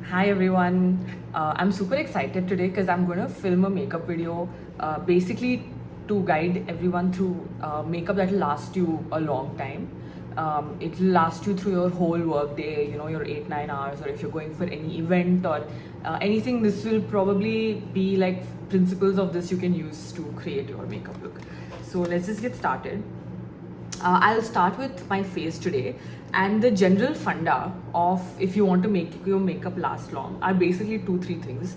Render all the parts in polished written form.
Hi everyone, I'm super excited today because I'm going to film a makeup video basically to guide everyone through makeup that will last you a long time. It will last you through your whole work day, your 8-9 hours, or if you're going for any event or anything. This will probably be like principles of this you can use to create your makeup look. So let's just get started. I'll start with my face today, and the general funda of if you want to make your makeup last long are basically 2-3 things.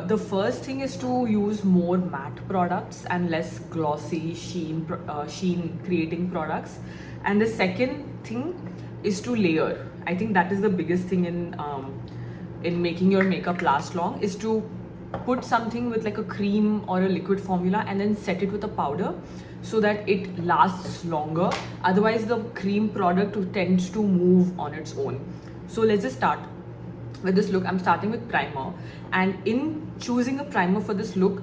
The first thing is to use more matte products and less glossy sheen creating products, and the second thing is to layer. I think that is the biggest thing in making your makeup last long, is to put something with like a cream or a liquid formula and then set it with a powder so that it lasts longer. Otherwise the cream product tends to move on its own. So let's just start with this look. I'm starting with primer, and in choosing a primer for this look,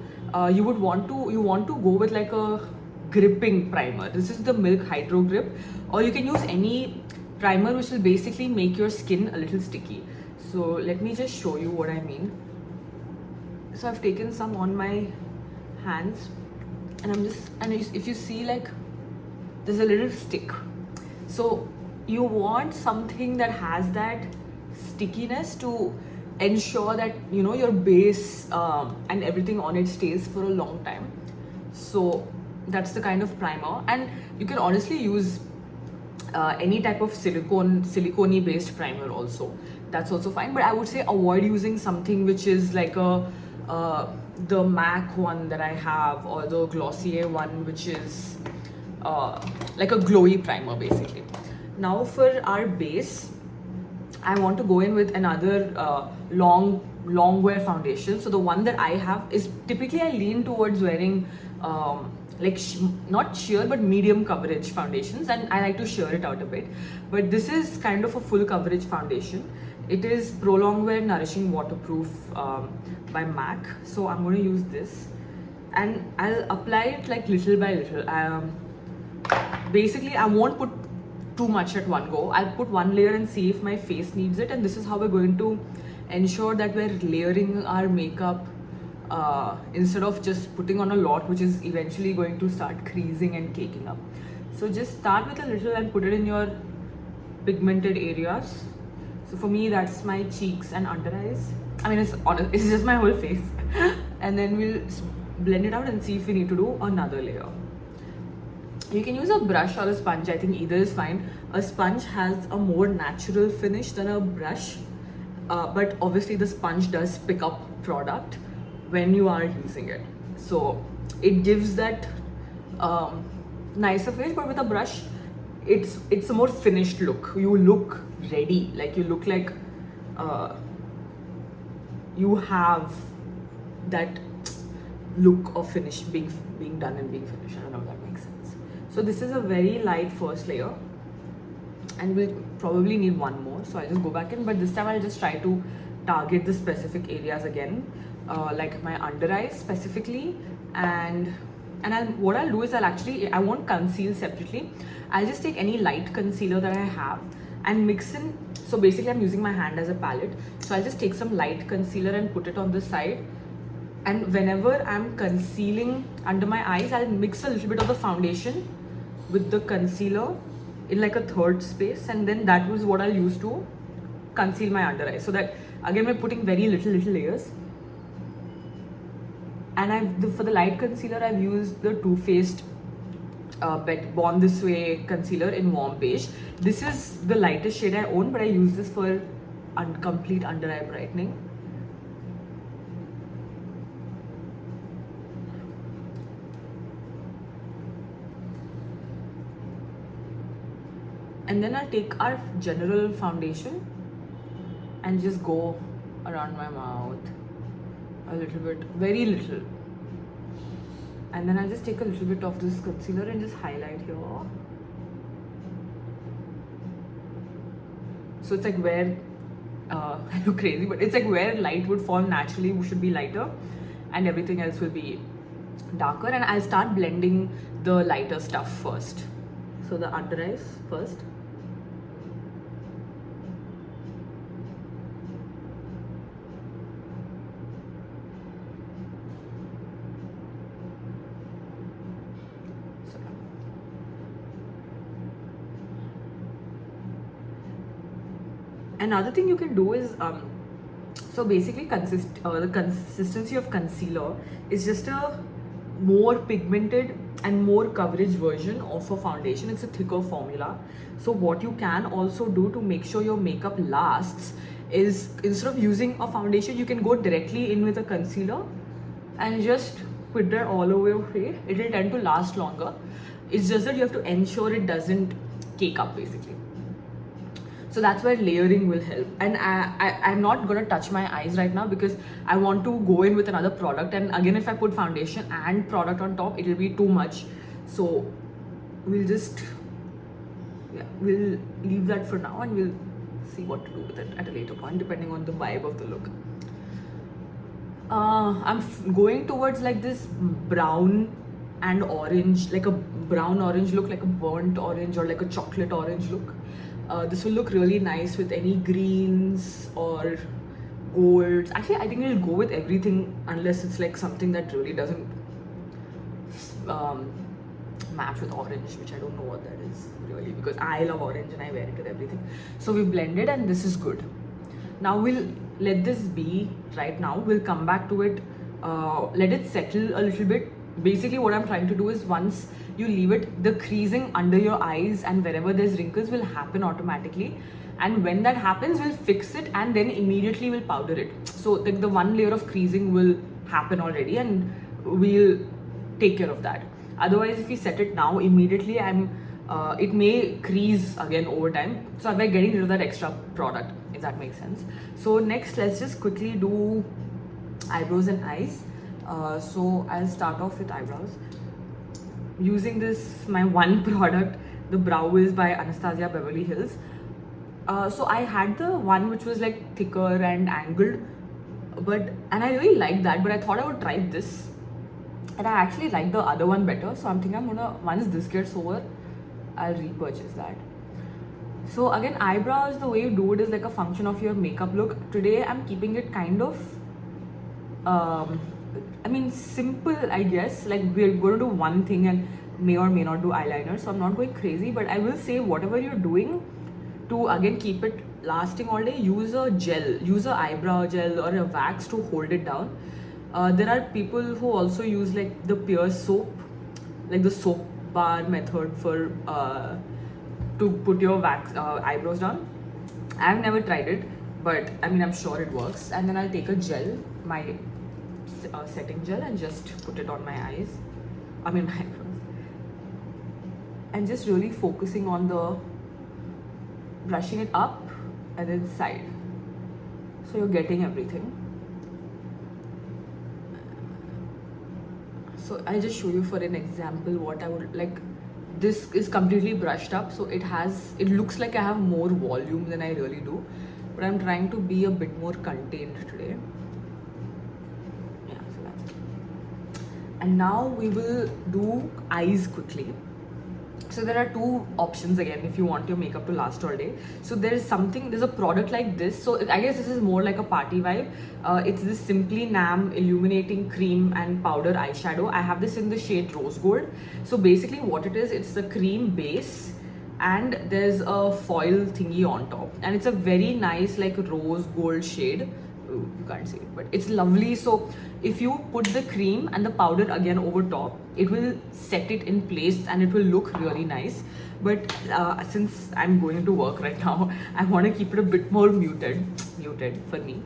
you want to go with like a gripping primer. This is the Milk Hydro Grip, or you can use any primer which will basically make your skin a little sticky. So let me just show you what I mean. So I've taken some on my hands, and if you see, like, there's a little stick. So you want something that has that stickiness to ensure that your base and everything on it stays for a long time. So that's the kind of primer, and you can honestly use any type of silicone based primer also. That's also fine, but I would say avoid using something which is like the MAC one that I have, or the Glossier one, which is like a glowy primer basically. Now for our base, I want to go in with another long wear foundation. So the one that I have is, typically I lean towards wearing not sheer but medium coverage foundations, and I like to sheer it out a bit. But this is kind of a full coverage foundation. It is Pro Longwear Nourishing Waterproof by MAC. So I'm going to use this, and I'll apply it like little by little. Basically, I won't put too much at one go. I'll put one layer and see if my face needs it, and this is how we're going to ensure that we're layering our makeup instead of just putting on a lot, which is eventually going to start creasing and caking up. So just start with a little and put it in your pigmented areas. So for me, that's my cheeks and under eyes. I mean, it's just my whole face. And then we'll blend it out and see if we need to do another layer. You can use a brush or a sponge. I think either is fine. A sponge has a more natural finish than a brush, but obviously the sponge does pick up product when you are using it. So it gives that nicer finish, but with a brush, it's a more finished look. You look ready, like you look like you have that look of finish being done and being finished. I don't know if that makes sense. So this is a very light first layer, and we'll probably need one more. So I'll just go back in, but this time I'll just try to target the specific areas again, like my under eyes specifically. And what I'll do is I won't conceal separately. I'll just take any light concealer that I have and mix in. So basically I'm using my hand as a palette. So I'll just take some light concealer and put it on the side. And whenever I'm concealing under my eyes, I'll mix a little bit of the foundation with the concealer in like a third space. And then that was what I'll use to conceal my under eyes. So that again, we're putting very little layers. And for the light concealer, I've used the Too Faced Born This Way concealer in Warm Beige. This is the lightest shade I own, but I use this for complete under eye brightening. And then I'll take our general foundation and just go around my mouth a little bit, very little. And then I'll just take a little bit of this concealer and just highlight here. So it's like where, I look crazy, but it's like where light would fall naturally should be lighter, and everything else will be darker. And I'll start blending the lighter stuff first. So the under eyes first. Another thing you can do is so basically the consistency of concealer is just a more pigmented and more coverage version of a foundation. It's a thicker formula. So what you can also do to make sure your makeup lasts is, instead of using a foundation, you can go directly in with a concealer and just put that all over your face. It will tend to last longer. It's just that you have to ensure it doesn't cake up basically. So that's where layering will help. And I'm not gonna touch my eyes right now because I want to go in with another product. And again, if I put foundation and product on top, it'll be too much. So we'll just, yeah, we'll leave that for now and we'll see what to do with it at a later point, depending on the vibe of the look. I'm going towards like this brown and orange, like a brown orange look, like a burnt orange or like a chocolate orange look. This will look really nice with any greens or golds. Actually, I think it'll go with everything unless it's like something that really doesn't match with orange, which I don't know what that is really, because I love orange and I wear it with everything. So we've blended and this is good. Now we'll let this be right now. We'll come back to it, let it settle a little bit. Basically what I'm trying to do is, once you leave it, the creasing under your eyes and wherever there's wrinkles will happen automatically. And when that happens, we'll fix it and then immediately we'll powder it. So like the one layer of creasing will happen already and we'll take care of that. Otherwise, if we set it now, immediately it may crease again over time. So we're getting rid of that extra product, if that makes sense. So next, let's just quickly do eyebrows and eyes. So I'll start off with eyebrows. Using this, my one product, the Brow Wiz by Anastasia Beverly Hills. So I had the one which was like thicker and angled, and I really liked that, but I thought I would try this. And I actually like the other one better. So I'm thinking once this gets over, I'll repurchase that. So again, eyebrows, the way you do it is like a function of your makeup look. Today I'm keeping it kind of, simple, I guess. Like we're going to do one thing and may or may not do eyeliner. So I'm not going crazy, but I will say whatever you're doing to again keep it lasting all day, use a gel, use a eyebrow gel or a wax to hold it down. There are people who also use like the Pierce soap, like the soap bar method for to put your wax eyebrows down. I've never tried it, but I'm sure it works. And then I'll take a gel, my setting gel, and just put it on my eyes, my eyebrows, and just really focusing on the brushing it up and then side, so you're getting everything. So I'll just show you for an example what I would like. This is completely brushed up, so it looks like I have more volume than I really do, but I'm trying to be a bit more contained today. Yeah, so that's it. And now we will do eyes quickly. So there are two options again if you want your makeup to last all day. So there's a product like this. So I guess this is more like a party vibe. It's this Simply Nam Illuminating Cream and Powder Eyeshadow. I have this in the shade Rose Gold. So basically what it is, it's a cream base and there's a foil thingy on top. And it's a very nice like rose gold shade. Ooh, you can't see it, but it's lovely. So if you put the cream and the powder again over top, it will set it in place and it will look really nice. But since I'm going to work right now, I want to keep it a bit more muted for me.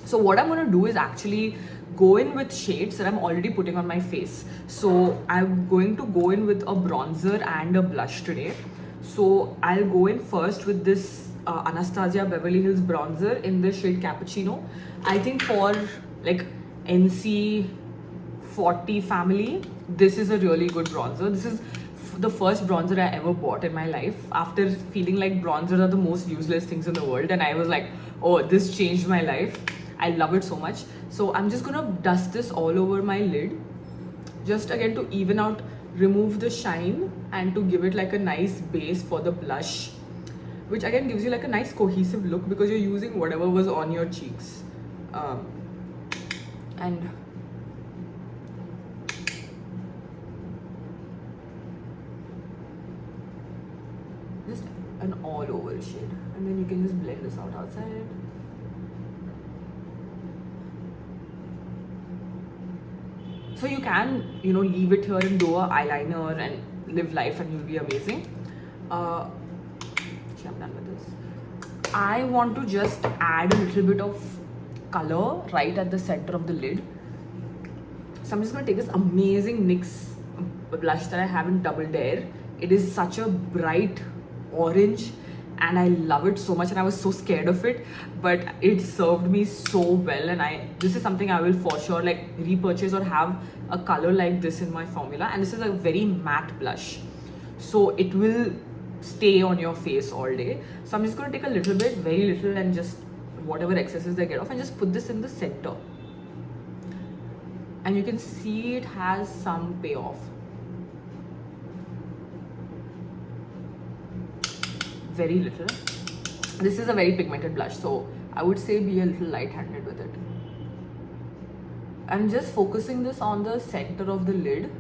So what I'm going to do is actually go in with shades that I'm already putting on my face. So I'm going to go in with a bronzer and a blush today. So I'll go in first with this Anastasia Beverly Hills bronzer in the shade Cappuccino. I think for like NC 40 family, this is a really good bronzer. This is the first bronzer I ever bought in my life after feeling like bronzers are the most useless things in the world, and I was like, oh, this changed my life. I love it so much. So I'm just gonna dust this all over my lid, just again to even out, remove the shine, and to give it like a nice base for the blush, which again gives you like a nice cohesive look because you're using whatever was on your cheeks. And just an all over shade, and then you can just blend this out outside. So you can, you know, leave it here and do a eyeliner and live life and you'll be amazing. Okay, I'm done with this. I want to just add a little bit of color right at the center of the lid. So I'm just going to take this amazing NYX blush that I have in Double Dare. It is such a bright orange and I love it so much, and I was so scared of it, but it served me so well, and this is something I will for sure like repurchase or have a color like this in my formula. And this is a very matte blush, so it will stay on your face all day. So I'm just going to take a little bit, very little, and just whatever excesses they get off, and just put this in the center. And you can see it has some payoff. Very little. This is a very pigmented blush, so I would say be a little light-handed with it. I'm just focusing this on the center of the lid.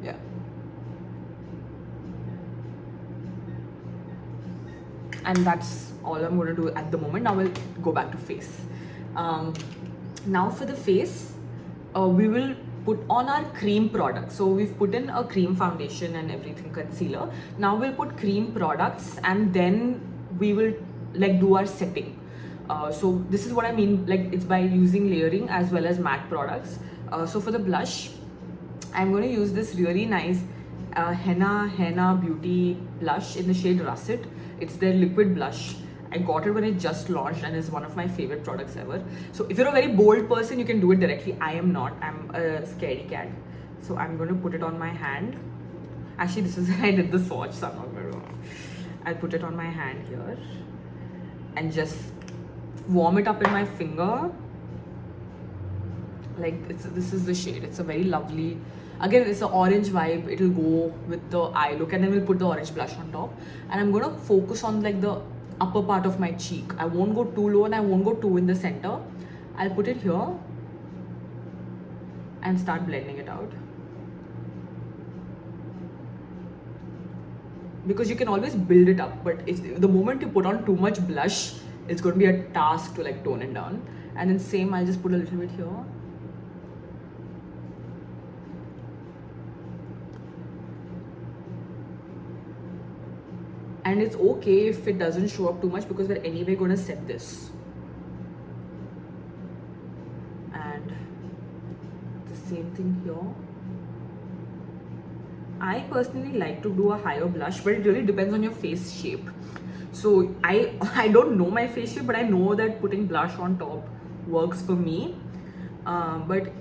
Yeah. And that's all I'm going to do at the moment. Now we'll go back to face. Now for the face, we will put on our cream product. So we've put in a cream foundation and everything, concealer. Now we'll put cream products, and then we will like do our setting. So this is what I mean, like it's by using layering as well as matte products. So for the blush, I'm going to use this really nice Henna Beauty blush in the shade Russet. It's their liquid blush. I got it when it just launched and is one of my favorite products ever. So if you're a very bold person, you can do it directly. I am not. I'm a scaredy cat. So I'm going to put it on my hand. Actually, this is I did the swatch, so I'm not going to. I'll put it on my hand here and just warm it up in my finger. Like this is the shade. It's a very lovely. Again, it's an orange vibe. It'll go with the eye look, and then we'll put the orange blush on top. And I'm going to focus on like the upper part of my cheek. I won't go too low and I won't go too in the center. I'll put it here and start blending it out. Because you can always build it up, but if the moment you put on too much blush, it's going to be a task to like tone it down. And then same, I'll just put a little bit here. And it's okay if it doesn't show up too much, because we're anyway going to set this. And the same thing here. I personally like to do a higher blush, but it really depends on your face shape. So I don't know my face shape, but I know that putting blush on top works for me. But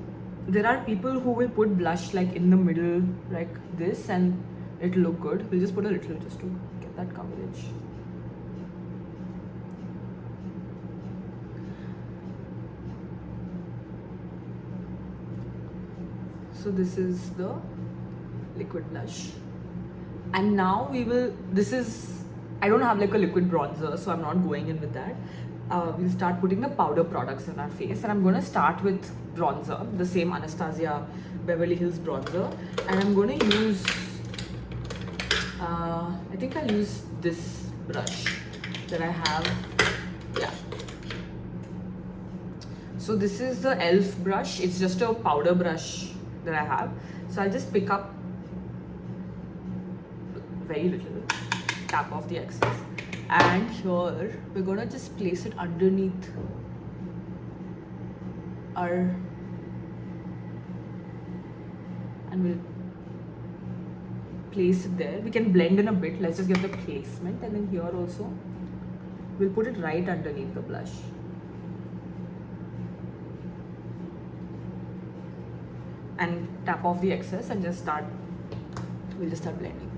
there are people who will put blush like in the middle like this and it'll look good. We'll just put a little just to get that coverage. So this is the liquid blush. And now we will, I don't have like a liquid bronzer, so I'm not going in with that. We'll start putting the powder products on our face, and I'm going to start with bronzer, the same Anastasia Beverly Hills bronzer, and I'm going to use I think I'll use this brush that I have. Yeah, so this is the e.l.f. brush. It's just a powder brush that I have, so I'll just pick up very little, tap off the excess, and here we're gonna just place it underneath our, and we'll place it there. We can blend in a bit. Let's just get the placement, and then here also we'll put it right underneath the blush. And tap off the excess and just start, we'll just start blending.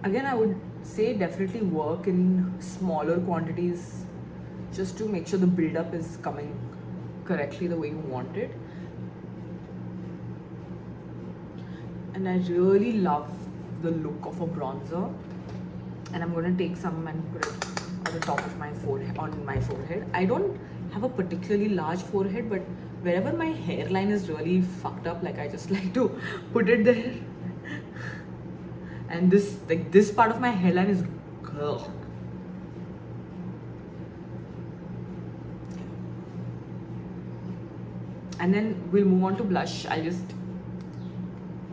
Again, I would say definitely work in smaller quantities just to make sure the build-up is coming correctly the way you want it. And I really love the look of a bronzer. And I'm going to take some and put it on the top of my forehead, on my forehead. I don't have a particularly large forehead, but wherever my hairline is really fucked up, like I just like to put it there. And this, like this part of my hairline is and then we'll move on to blush. I'll just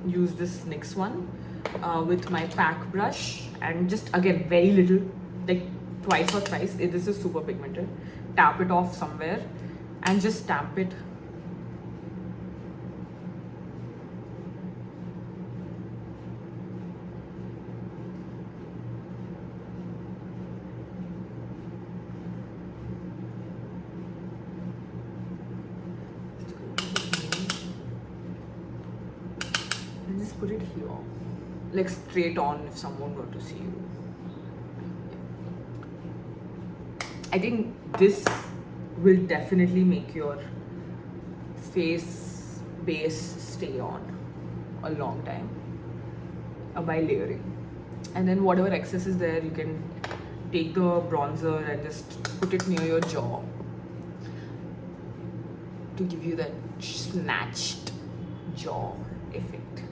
use this next one with my pack brush, and just again very little, like twice or thrice. This is super pigmented. Tap it off somewhere and just stamp it. And just put it here, like straight on if someone were to see you. I think this will definitely make your face base stay on a long time by layering. And then whatever excess is there, you can take the bronzer and just put it near your jaw to give you that snatched jaw effect.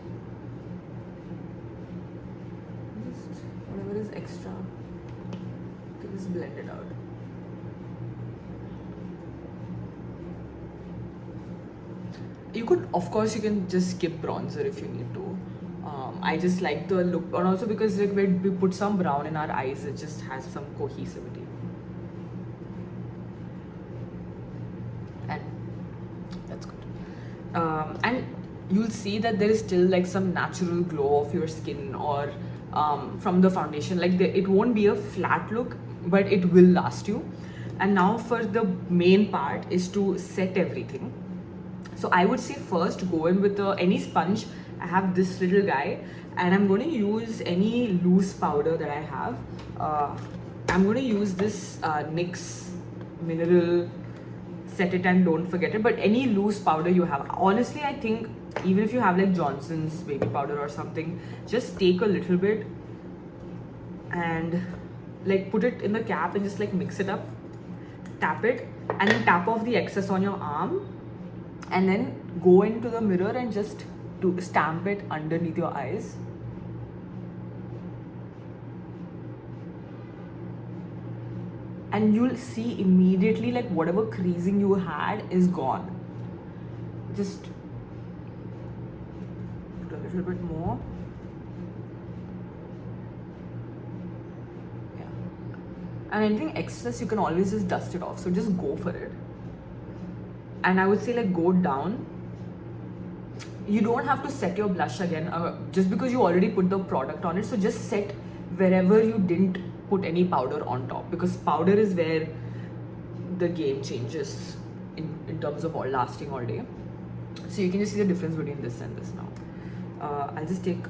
Just whatever is extra, you can just blend it out. You could, of course, you can just skip bronzer if you need to. I just like the look, and also because like when we put some brown in our eyes, it just has some cohesivity. And that's good. And you'll see that there is still like some natural glow of your skin, or from the foundation. Like it won't be a flat look, but it will last you. And now for the main part is to set everything. So I would say first go in with any sponge. I have this little guy, and I'm going to use any loose powder that I have. I'm going to use this NYX Mineral Set It and Don't Forget It, but any loose powder you have. Honestly, I think even if you have like Johnson's baby powder or something, just take a little bit and like put it in the cap and just like mix it up, tap it, and then tap off the excess on your arm. And then go into the mirror and just stamp it underneath your eyes. And you'll see immediately like whatever creasing you had is gone. Just put a little bit more. Yeah. And anything excess, you can always just dust it off. So just go for it. And I would say like go down. You don't have to set your blush again just because you already put the product on it. So just set wherever you didn't put any powder on top, because powder is where the game changes in terms of lasting all day. So you can just see the difference between this and this now. I'll just do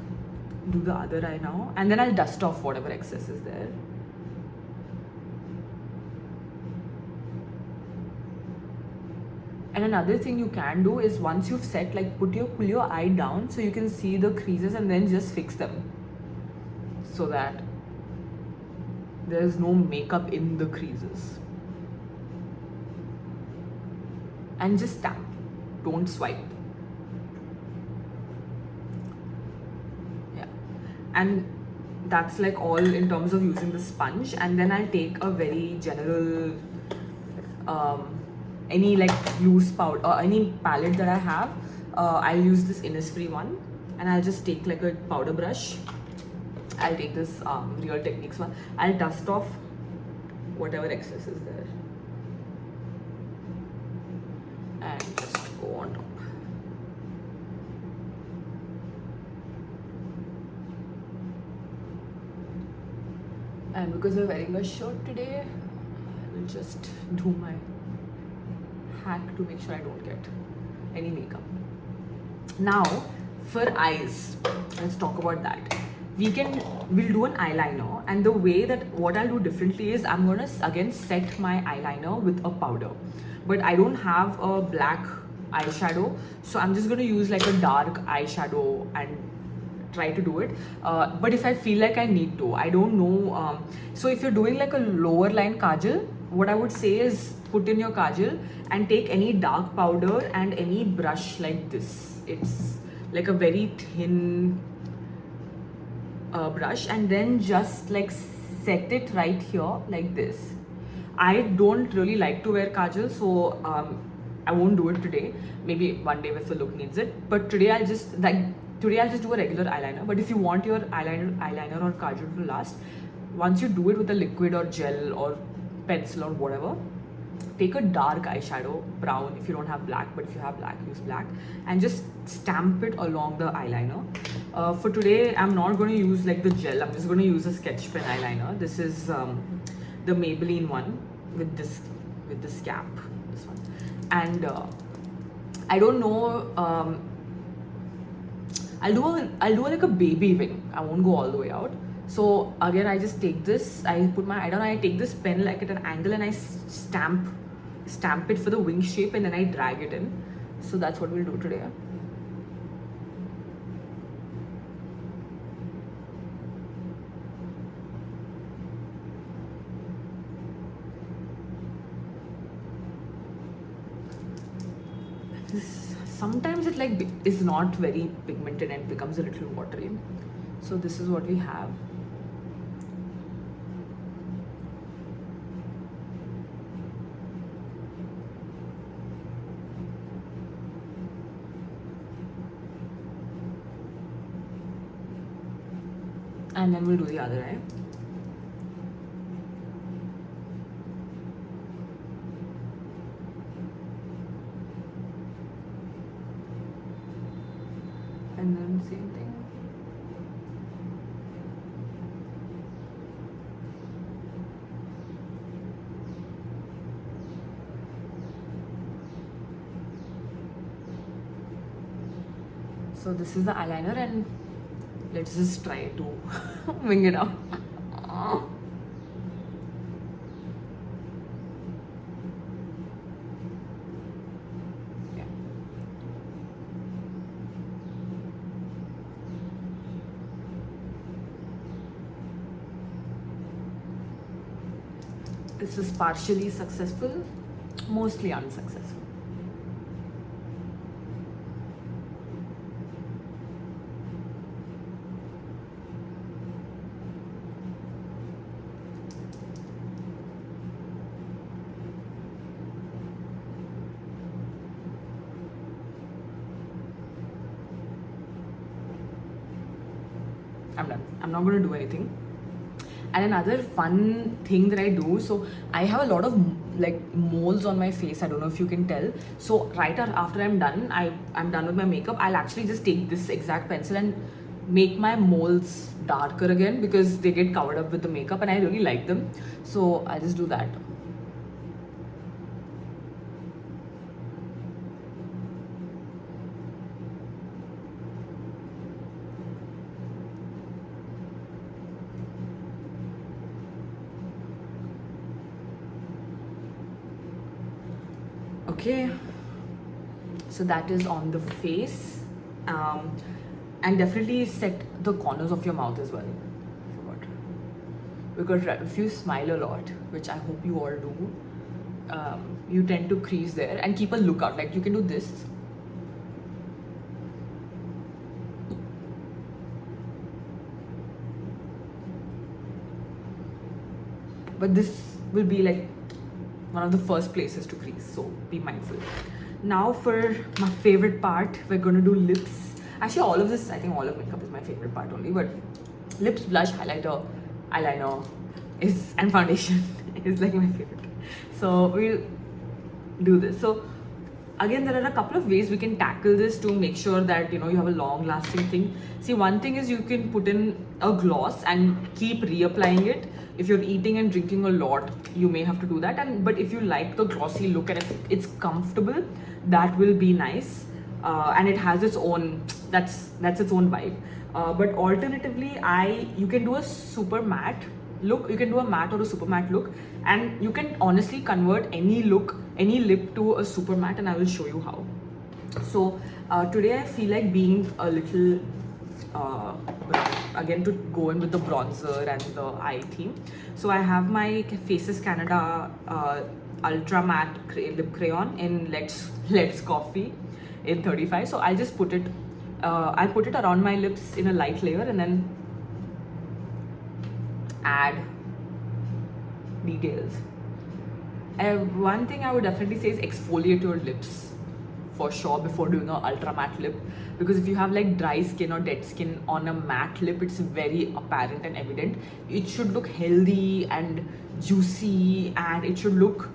the other eye now, and then I'll dust off whatever excess is there. And another thing you can do is once you've set, like pull your eye down so you can see the creases, and then just fix them so that there's no makeup in the creases. And just tap, don't swipe. Yeah. And that's like all in terms of using the sponge. And then I'll take a very general any like loose powder or any palette that I have. I'll use this Innisfree one, and I'll just take like a powder brush. I'll take this Real Techniques one. I'll dust off whatever excess is there and just go on top. And because we're wearing a shirt today, I will just do my hack to make sure I don't get any makeup. Now for eyes, let's talk about that. We'll do an eyeliner, and the way that what I'll do differently is I'm gonna again set my eyeliner with a powder, but I don't have a black eyeshadow, so I'm just gonna use like a dark eyeshadow and try to do it. But if I feel like I need to, I don't know. So if you're doing like a lower line kajal, what I would say is put in your kajal and take any dark powder and any brush like this. It's like a very thin brush, and then just like set it right here like this. I don't really like to wear kajal, so I won't do it today. Maybe one day if the look needs it. But today I'll just do a regular eyeliner. But if you want your eyeliner or kajal to last, once you do it with a liquid or gel or pencil or whatever, take a dark eyeshadow, brown if you don't have black, but if you have black, use black, and just stamp it along the eyeliner. For today, I'm not going to use like the gel. I'm just going to use a sketch pen eyeliner. This is the Maybelline one with this cap, this one. And I don't know. I'll do like a baby wing. I won't go all the way out. So again, I just take this. I put my I take this pen like at an angle and I stamp it for the wing shape, and then I drag it in. So that's what we'll do today. Sometimes it like is not very pigmented and becomes a little watery. So this is what we have. And then we'll do the other eye. And then same thing. So this is the eyeliner, and let's just try to wing it out. Yeah. This is partially successful, mostly unsuccessful. I'm done. I'm not going to do anything. And another fun thing that I do, so I have a lot of like moles on my face. I don't know if you can tell. So right after I'm done, I'm done with my makeup, I'll actually just take this exact pencil and make my moles darker again, because they get covered up with the makeup and I really like them. So I'll just do that. Okay, so that is on the face, and definitely set the corners of your mouth as well. Because if you smile a lot, which I hope you all do, you tend to crease there, and keep a lookout. Like you can do this. But this will be like one of the first places to crease, so be mindful. Now for my favorite part, we're going to do lips. Actually, all of this, I think all of makeup is my favorite part only, but lips, blush, highlighter, eyeliner and foundation is like my favorite. So we'll do this. So again, there are a couple of ways we can tackle this to make sure that you have a long lasting thing. See, one thing is you can put in a gloss and keep reapplying it. If you're eating and drinking a lot, you may have to do that. But if you like the glossy look and it's comfortable, that will be nice. And it has its own, that's its own vibe. But alternatively, you can do a super matte look. You can do a matte or a super matte look, and you can honestly convert any lip to a super matte, and I will show you how. So today I feel like being a little again to go in with the bronzer and the eye theme. So I have my Faces Canada Ultra Matte Lip Crayon in Let's Coffee in 35. So I'll just put it, I'll put it around my lips in a light layer and then add details. One thing I would definitely say is exfoliate your lips for sure before doing an ultra matte lip, because if you have like dry skin or dead skin on a matte lip, it's very apparent and evident. It should look healthy and juicy, and it should look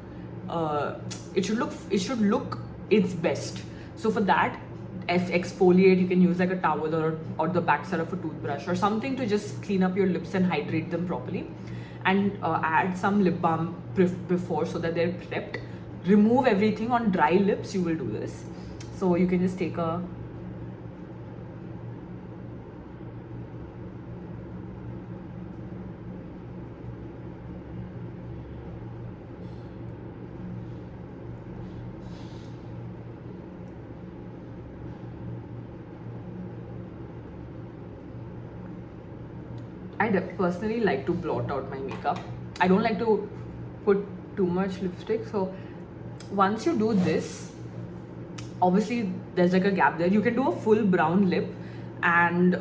its best. So for that, exfoliate. You can use like a towel or the backside of a toothbrush or something to just clean up your lips and hydrate them properly, and add some lip balm before so that they're prepped. Remove everything on dry lips. You will do this, so you can just take a I personally like to blot out my makeup. I don't like to put too much lipstick. So once you do this, obviously there's like a gap there. You can do a full brown lip and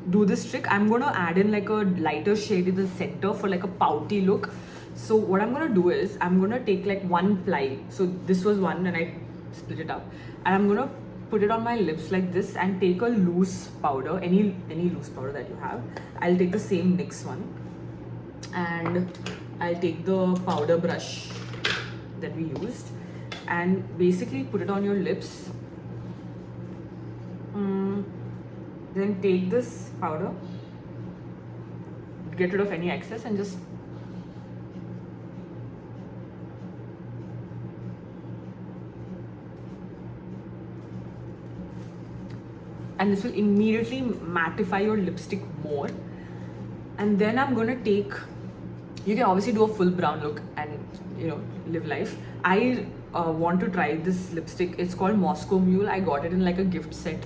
do this trick. I'm gonna add in like a lighter shade in the center for like a pouty look. So what I'm gonna do is I'm gonna take like one ply. So this was one and I split it up, and I'm gonna put it on my lips like this and take a loose powder, any loose powder that you have. I'll take the same NYX one and I'll take the powder brush that we used and basically put it on your lips. Then take this powder, get rid of any excess, and just this will immediately mattify your lipstick more. And then I'm gonna take, you can obviously do a full brown look and live life. I want to try this lipstick. It's called Moscow Mule. I got it in like a gift set.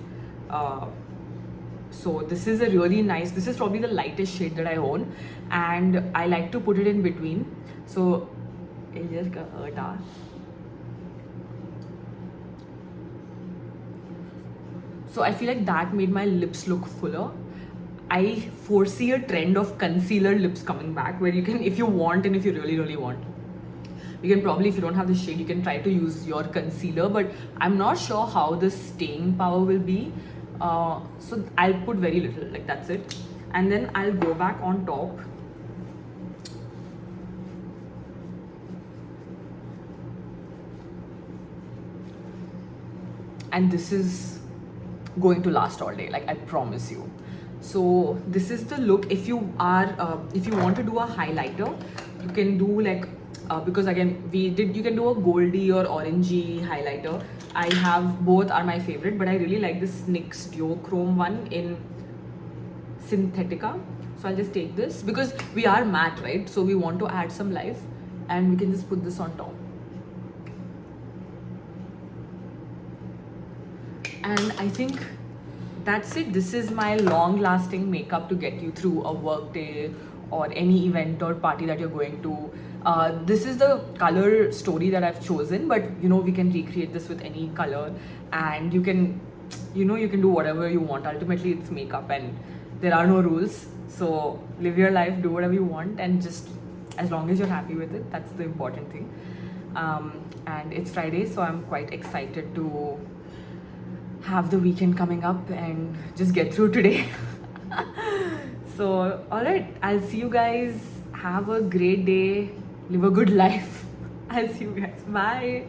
So this is a really nice, this is probably the lightest shade that I own, and I like to put it in between. So it just So I feel like that made my lips look fuller. I foresee a trend of concealer lips coming back, where you can, if you want and if you really want, you can probably, if you don't have the shade, you can try to use your concealer, but I'm not sure how the staying power will be. So I'll put very little, like that's it. And then I'll go back on top. And this is going to last all day, like I promise you. So this is the look. If you are if you want to do a highlighter, you can do like because again you can do a goldy or orangey highlighter. I have both, are my favorite, but I really like this NYX duochrome one in Synthetica. So I'll just take this because we are matte, right? So we want to add some life, and we can just put this on top. And I think that's it. This is my long-lasting makeup to get you through a work day or any event or party that you're going to. This is the color story that I've chosen, but we can recreate this with any color, and you can you can do whatever you want. Ultimately, it's makeup and there are no rules. So live your life, do whatever you want, and just as long as you're happy with it, that's the important thing. And it's Friday, so I'm quite excited to have the weekend coming up and just get through today. So all right, I'll see you guys. Have a great day, live a good life. I'll see you guys. Bye.